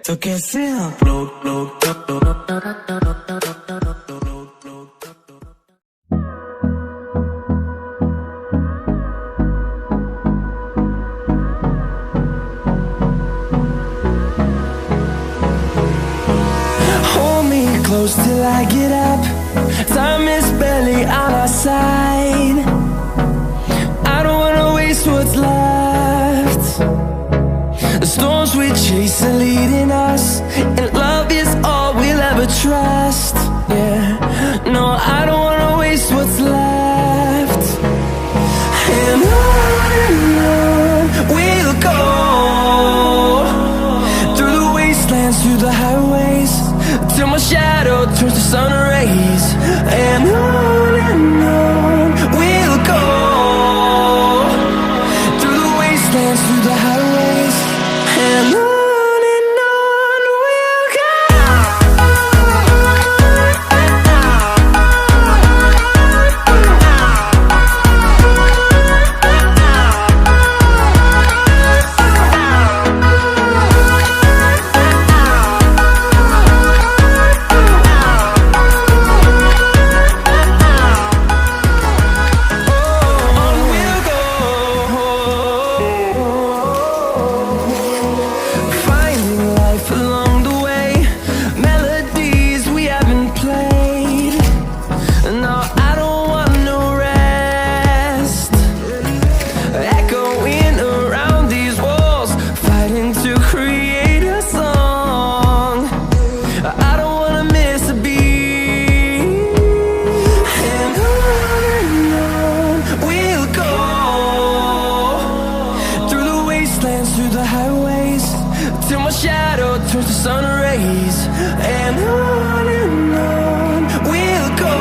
Esto que sea flow, flow, flow, flow. Hold me close till I get up. Time is barely on our side. I don't wanna waste what's left. The storms we chase are leading us, and love is all we'll ever trust. Yeah, no, I don't wanna waste what's left. And on we'll go, through the wastelands, through the highways, till my shadow turns to sun rays. And on we'll go, through the wastelands, through the highways, and on we'll go. Through the highways, till my shadow turns to sun rays. And on we'll go,